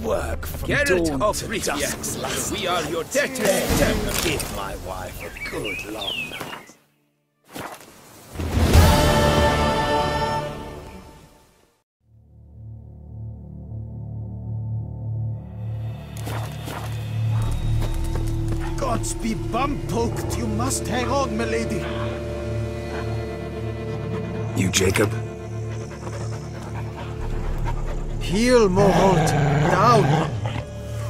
work from Geralt dawn of to Rivia, dusk last we are your debtors. night. Give my wife a good long night. Gods be bum-poked! You must hang on, milady! You Jacob? Heel, Moholt! Down!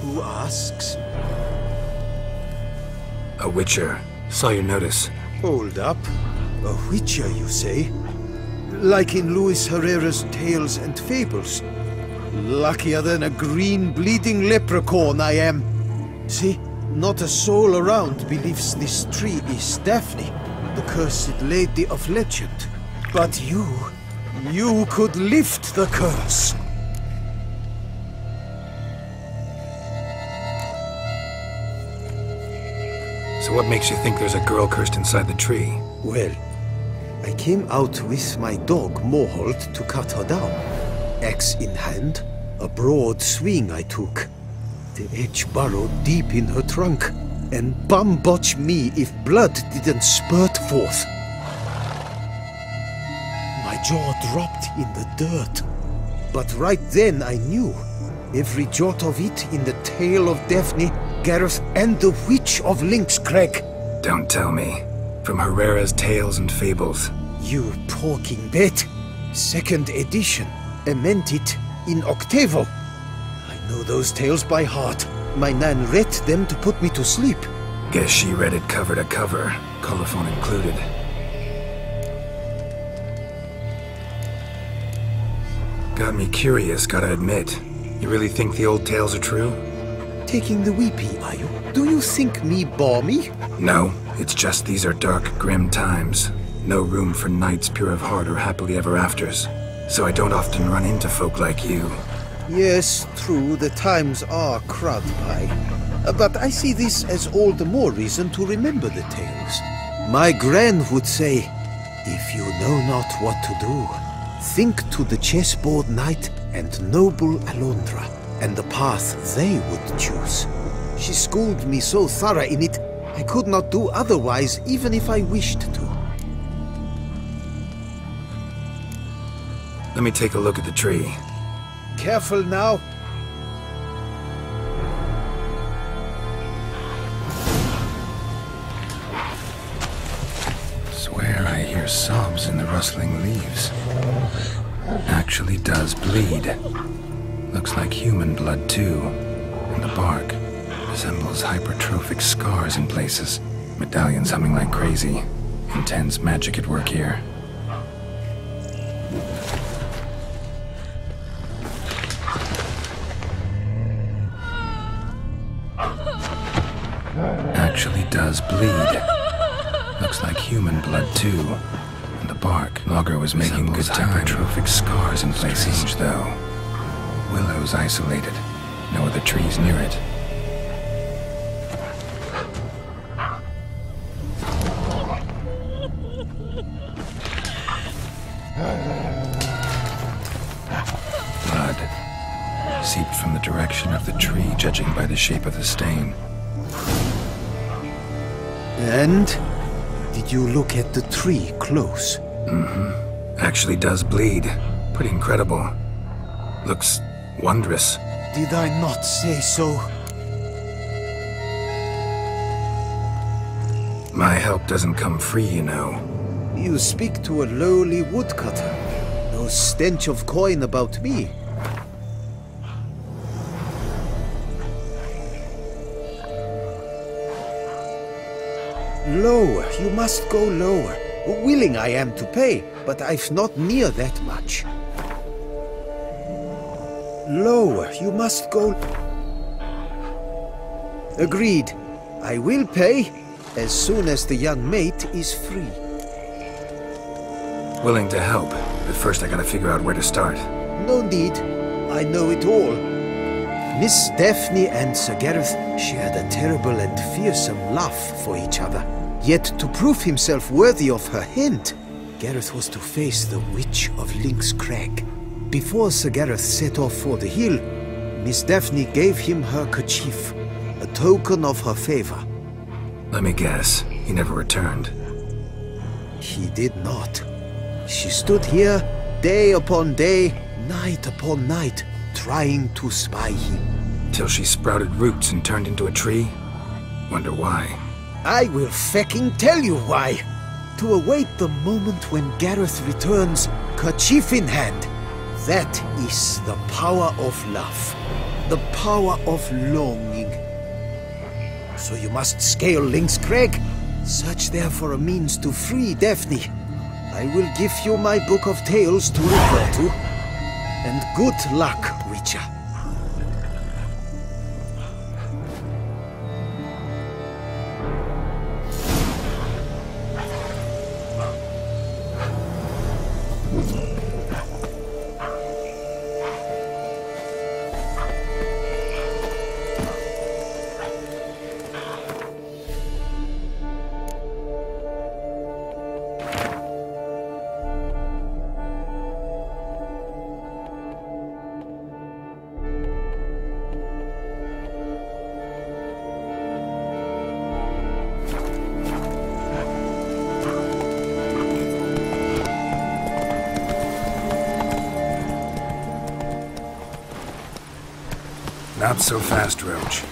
Who asks? A witcher. Saw your notice. Hold up. A witcher, you say? Like in Luis Herrera's Tales and Fables. Luckier than a green bleeding leprechaun I am. See? Not a soul around believes this tree is Daphne, the cursed lady of legend. But you could lift the curse. So what makes you think there's a girl cursed inside the tree? Well, I came out with my dog Moholt to cut her down. Axe in hand, a broad swing I took. The edge burrowed deep in her trunk, and bum-botch me if blood didn't spurt forth. My jaw dropped in the dirt. But right then I knew. Every jot of it in the tale of Daphne, Gareth, and the Witch of Lynxcrag. Don't tell me. From Herrera's Tales and Fables. You talking bet. Second edition. Amended in octavo. I know those tales by heart. My nan read them to put me to sleep. Guess she read it cover to cover, colophon included. Got me curious, gotta admit. You really think the old tales are true? Taking the weepy, are you? Do you think me balmy? No, it's just these are dark, grim times. No room for knights pure of heart or happily ever afters. So I don't often run into folk like you. Yes, true, the times are crud pie. But I see this as all the more reason to remember the tales. My gran would say, if you know not what to do, think to the chessboard knight and noble Alondra, and the path they would choose. She schooled me so thorough in it, I could not do otherwise even if I wished to. Let me take a look at the tree. Careful now. Swear I hear sobs in the rustling leaves. Actually does bleed. Looks like human blood too. And the bark resembles hypertrophic scars in places. Medallions humming like crazy. Intense magic at work here. Actually does bleed. Looks like human blood too. And the bark. Logger was making good time. Hypertrophic scars in places. Strange though. Willow's isolated. No other trees near it. Blood. Seeped from the direction of the tree, judging by the shape of the stain. And? Did you look at the tree close? Mm-hmm. Actually does bleed. Pretty incredible. Looks wondrous. Did I not say so? My help doesn't come free, you know. You speak to a lowly woodcutter. No stench of coin about me. Lower, you must go lower. Willing I am to pay, but I've not near that much. Lower, you must go... Agreed. I will pay, as soon as the young mate is free. Willing to help, but first I gotta figure out where to start. No need. I know it all. Miss Daphne and Sir Gareth shared a terrible and fearsome love for each other. Yet to prove himself worthy of her hand, Gareth was to face the Witch of Lynxcrag. Before Sir Gareth set off for the hill, Miss Daphne gave him her kerchief, a token of her favor. Let me guess, he never returned. He did not. She stood here day upon day, night upon night, trying to spy him. Till she sprouted roots and turned into a tree? Wonder why. I will fecking tell you why. To await the moment when Gareth returns, kerchief in hand. That is the power of love. The power of longing. So you must scale Lynx Crag. Search there for a means to free Daphne. I will give you my book of tales to refer to. And good luck, Witcher. Not so fast, Roach.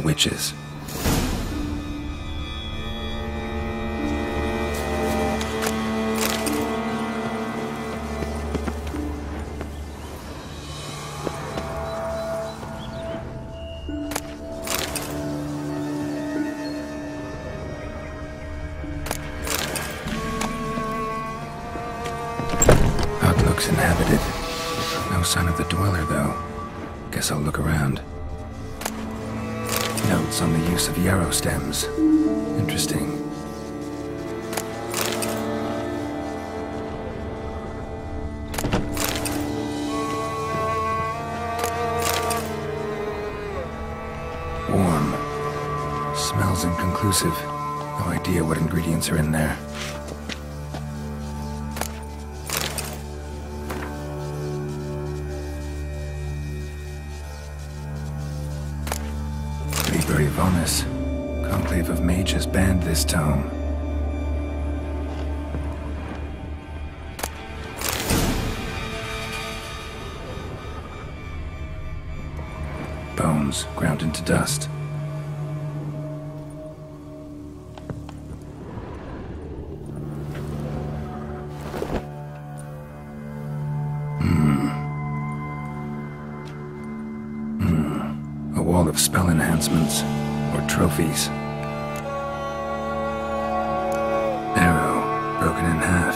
Witches. Hut looks inhabited. No sign of the dweller, though. Guess I'll look around. Notes on the use of yarrow stems. Interesting. Warm. Smells inconclusive. No idea what ingredients are in there. Liber Yvonis. Conclave of Mages banned this tome. Bones ground into dust. A wall of spell enhancements, or trophies. Arrow, broken in half.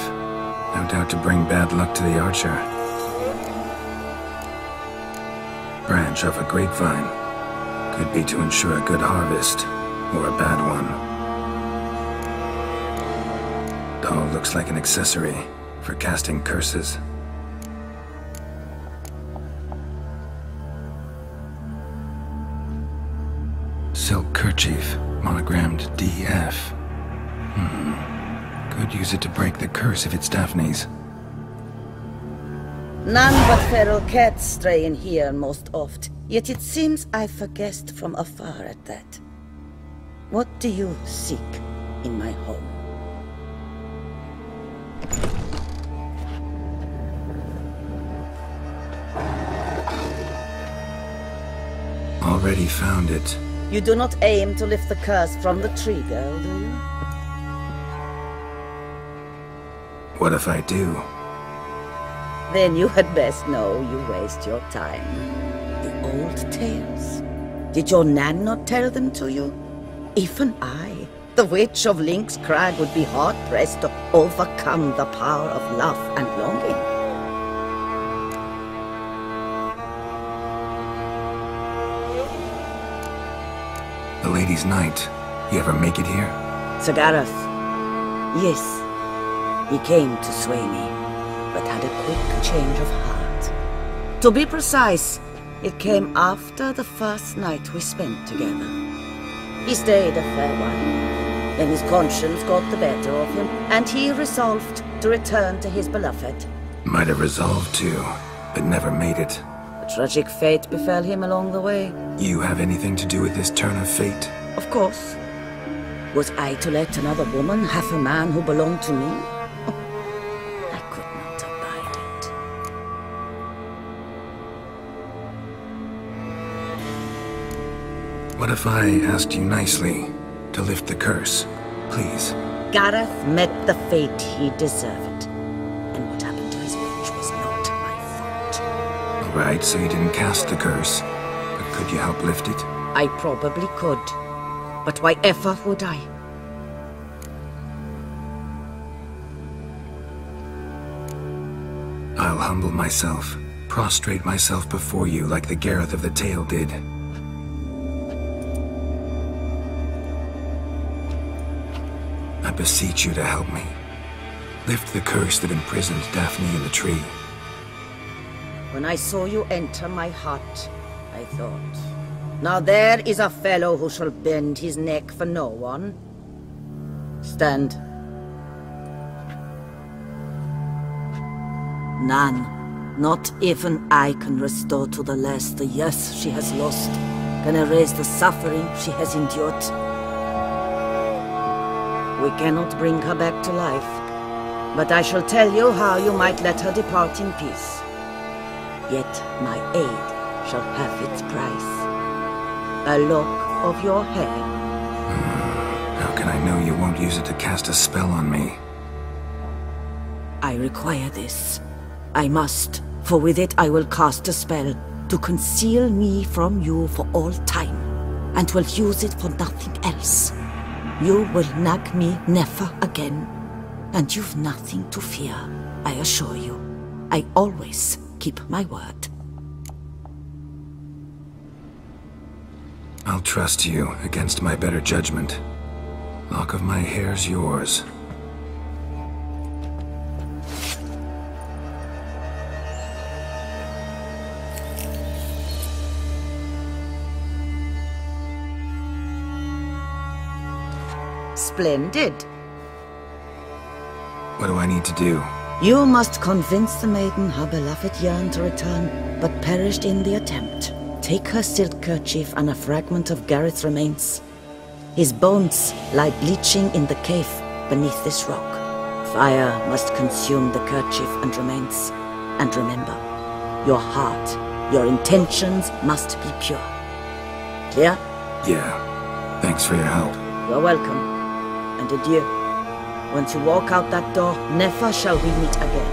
No doubt to bring bad luck to the archer. Branch of a grapevine. Could be to ensure a good harvest, or a bad one. Doll looks like an accessory for casting curses. Silk kerchief, monogrammed DF. Could use it to break the curse if it's Daphne's. None but feral cats stray in here most oft, yet it seems I've guessed from afar at that. What do you seek in my home? Already found it. You do not aim to lift the curse from the tree, girl, do you? What if I do? Then you had best know you waste your time. The old tales? Did your Nan not tell them to you? Even I, the Witch of Lynx Crag, would be hard-pressed to overcome the power of love and longing. The Lady's Knight. You ever make it here? Sir Gareth. Yes. He came to sway me, but had a quick change of heart. To be precise, it came after the first night we spent together. He stayed a fair while. Then his conscience got the better of him, and he resolved to return to his beloved. Might have resolved to, but never made it. A tragic fate befell him along the way. You have anything to do with this turn of fate? Of course. Was I to let another woman have a man who belonged to me? I could not abide it. What if I asked you nicely to lift the curse, please? Gareth met the fate he deserved. And what happened to his witch was not my fault. All right, so you didn't cast the curse, but could you help lift it? I probably could. But why ever would I? I'll humble myself, prostrate myself before you like the Gareth of the Tale did. I beseech you to help me. Lift the curse that imprisoned Daphne in the tree. When I saw you enter my heart, I thought, now there is a fellow who shall bend his neck for no one. Stand. None, not even I, can restore to the lass the years she has lost, can erase the suffering she has endured. We cannot bring her back to life, but I shall tell you how you might let her depart in peace. Yet my aid shall have its price. A lock of your hair. How can I know you won't use it to cast a spell on me? I require this. I must, for with it I will cast a spell to conceal me from you for all time, and will use it for nothing else. You will nag me never again, and you've nothing to fear, I assure you. I always keep my word. I'll trust you against my better judgment. Lock of my hair's yours. Splendid. What do I need to do? You must convince the maiden her beloved yearned to return, but perished in the attempt. Take her silk kerchief and a fragment of Gareth's remains. His bones lie bleaching in the cave beneath this rock. Fire must consume the kerchief and remains. And remember, your heart, your intentions must be pure. Clear? Yeah. Thanks for your help. You're welcome. And adieu. Once you walk out that door, never shall we meet again.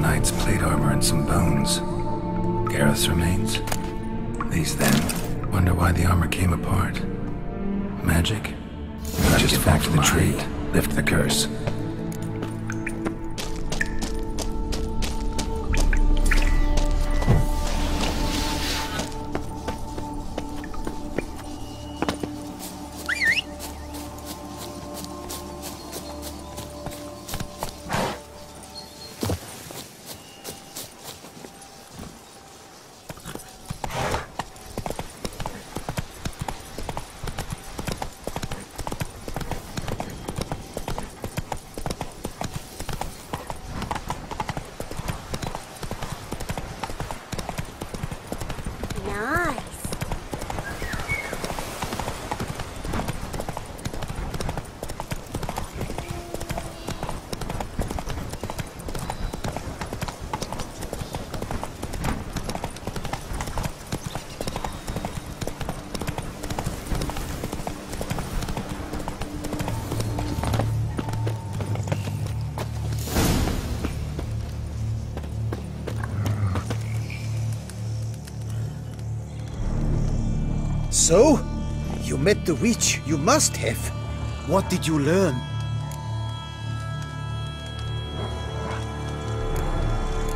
Knight's plate armor and some bones. Gareth's remains. These then. Wonder why the armor came apart. Magic? Just back to the tree. Lift the curse. So? You met the witch. You must have. What did you learn?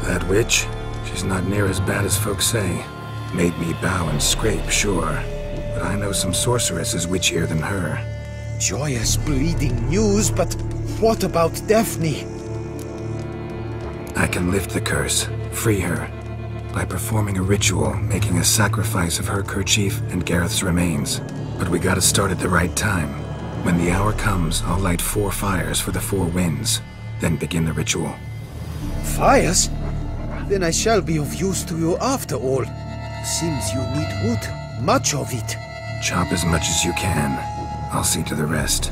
That witch? She's not near as bad as folks say. Made me bow and scrape, sure. But I know some sorceresses witchier than her. Joyous bleeding news, but what about Daphne? I can lift the curse, free her, by performing a ritual, making a sacrifice of her kerchief and Gareth's remains. But we gotta start at the right time. When the hour comes, I'll light 4 fires for the 4 winds, then begin the ritual. Fires? Then I shall be of use to you after all. Seems you need wood. Much of it. Chop as much as you can. I'll see to the rest.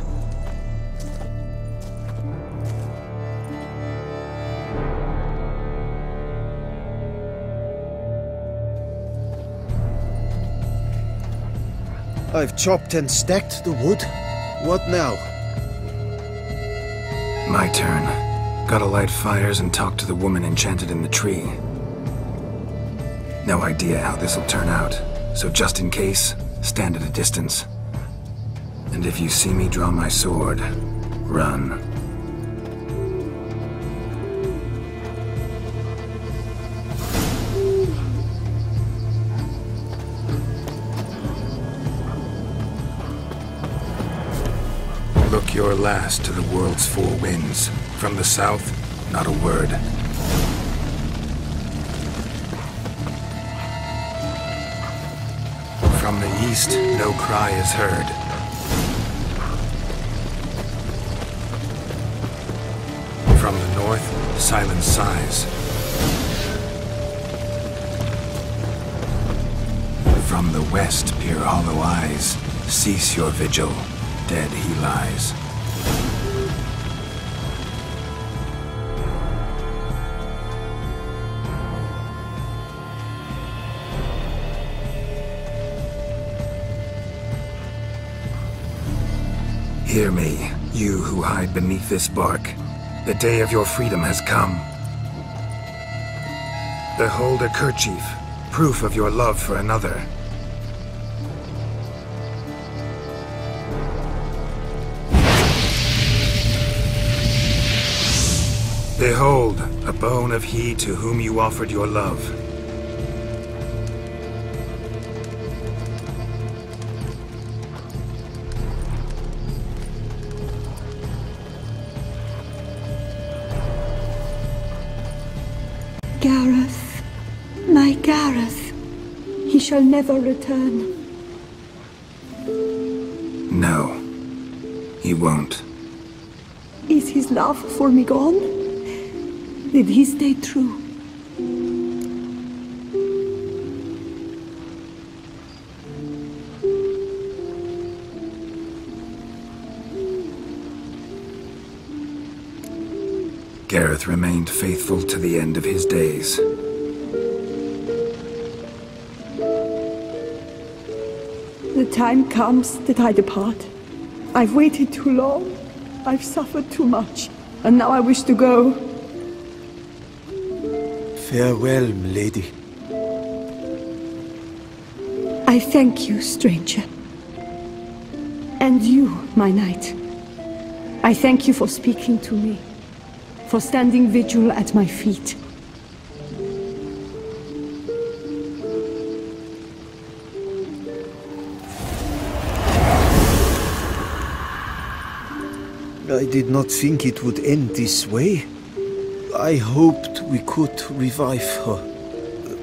I've chopped and stacked the wood. What now? My turn. Gotta light fires and talk to the woman enchanted in the tree. No idea how this'll turn out, so just in case, stand at a distance. And if you see me draw my sword, run. Look your last to the world's 4 winds. From the south, not a word. From the east, no cry is heard. From the north, silence sighs. From the west peer hollow eyes. Cease your vigil. Dead he lies. Hear me, you who hide beneath this bark. The day of your freedom has come. Behold a kerchief, proof of your love for another. Behold, a bone of he to whom you offered your love. Gareth, my Gareth, he shall never return. No, he won't. Is his love for me gone? Did he stay true? Gareth remained faithful to the end of his days. The time comes that I depart. I've waited too long. I've suffered too much. And now I wish to go. Farewell, milady. I thank you, stranger. And you, my knight. I thank you for speaking to me. For standing vigil at my feet. I did not think it would end this way. I hoped we could revive her,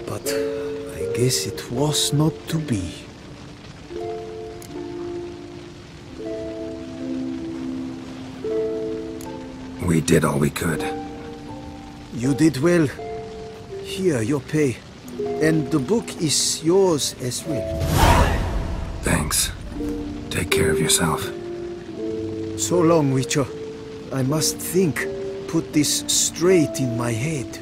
but I guess it was not to be. We did all we could. You did well. Here, your pay. And the book is yours as well. Thanks. Take care of yourself. So long, Witcher. I must think. Put this straight in my head.